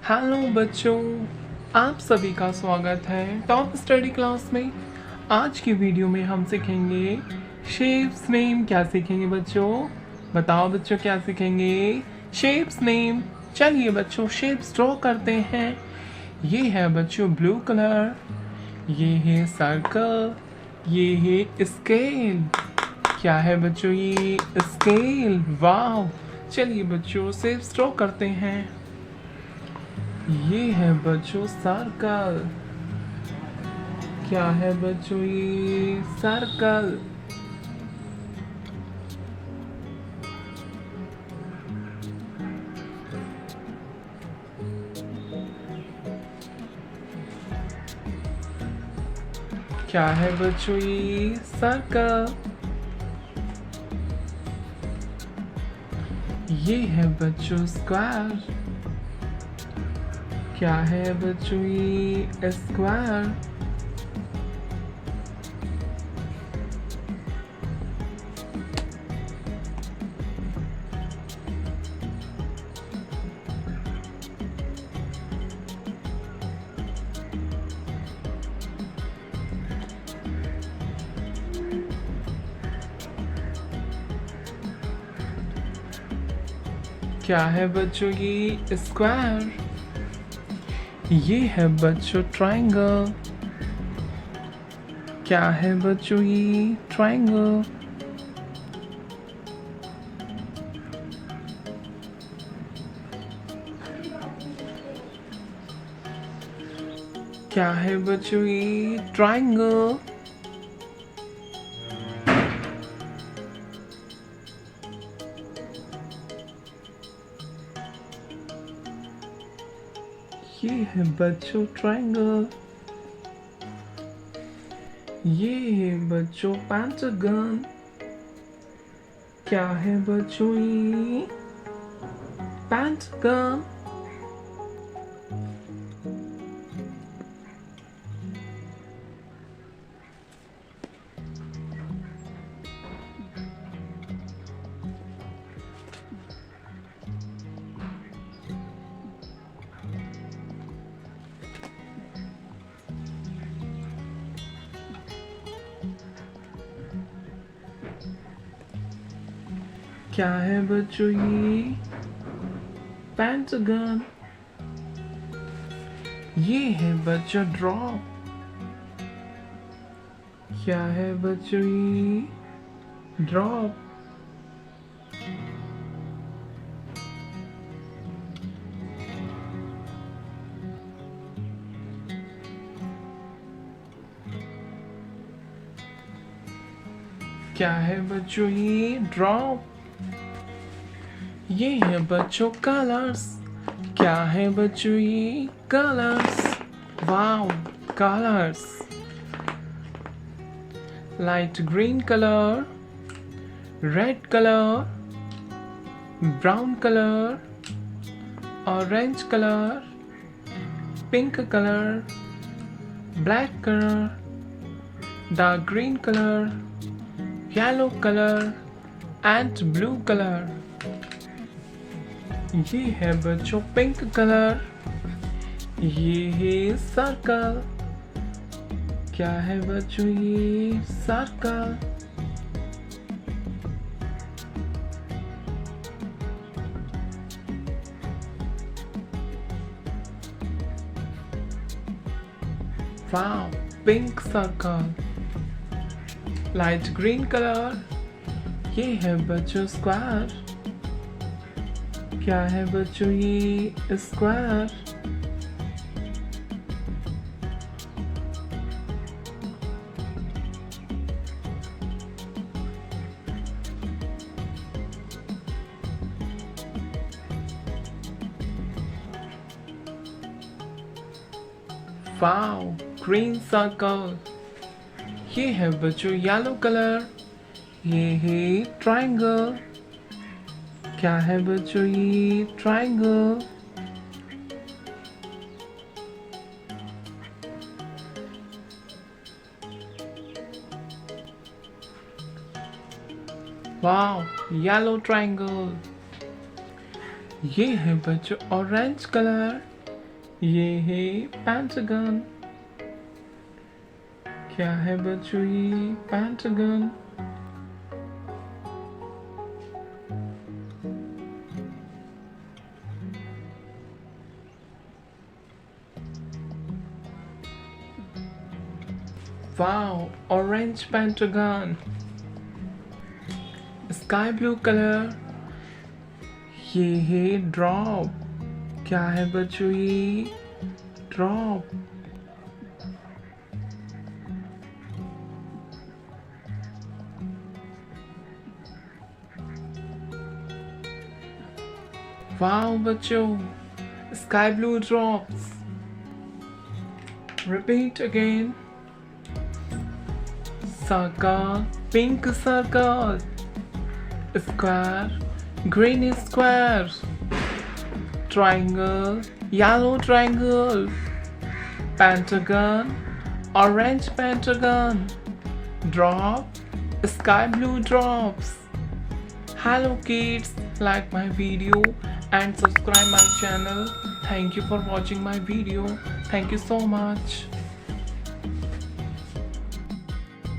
Hello बच्चों, आप सभी का स्वागत है टॉप स्टडी क्लास में। आज की वीडियो में हम सीखेंगे शेप्स नेम। क्या सीखेंगे बच्चों? बताओ बच्चों, क्या सीखेंगे? Shapes name. चलिए बच्चों, शेप्स ड्रॉ करते हैं। ये है बच्चों ब्लू कलर, ये है सर्कल, ये है स्केल। क्या है बच्चों? ये स्केल। वाह! चलिए बच्चों, शेप्स ड्रॉ करते हैं। ये है बच्चों सर्कल। क्या है बच्चों? ये सर्कल। क्या है बच्चों? ये सर्कल। ये है बच्चों स्क्वायर। क्या है बच्चों? ये स्क्वायर। क्या है बच्चों? ये स्क्वायर। ये है बच्चों ट्रायंगल। क्या है बच्चों? ये ट्रायंगल। क्या है बच्चों? ये ट्रायंगल। ये है बच्चों ट्रायंगल। ये है बच्चों पेंटागन। क्या है बच्चों? ये पेंटागन। क्या है बच्चों? ये पेंटागन। ये है बच्चों ड्रॉप। क्या है बच्चों? ये ड्रॉप। क्या है बच्चों? ये ड्रॉप। ये है बच्चों कलर्स। क्या है बच्चों? ये colours. Wow! Colours. Light green colour, red colour, brown colour, orange colour, pink colour, black colour, dark green colour, yellow colour and blue colour. ये है बच्चों पिंक कलर। ये है सर्कल। क्या है बच्चों? ये circle. Wow! Pink circle. Light green colour. ये है बच्चों स्क्वायर। क्या है बच्चों? ये स्क्वायर। वाओ! Green circle. ये है बच्चों येलो कलर। ये है ट्रायंगल। क्या है बच्चों? ये ट्रायंगल। वाओ! Yellow triangle. ये है बच्चों ऑरेंज कलर। ये है पेंटागन। क्या है बच्चों ये pentagon? Wow, orange pentagon. Sky blue color. ये है ड्रॉप। क्या है बच्चों ये ड्रॉप? वाओ बच्चों, sky blue drops. Repeat again. Circle, pink circle. Square, green square. Triangle, yellow triangle. Pentagon, orange pentagon. Drop, sky blue drops. Hello kids, like my video and subscribe my channel. Thank you for watching my video. Thank you so much.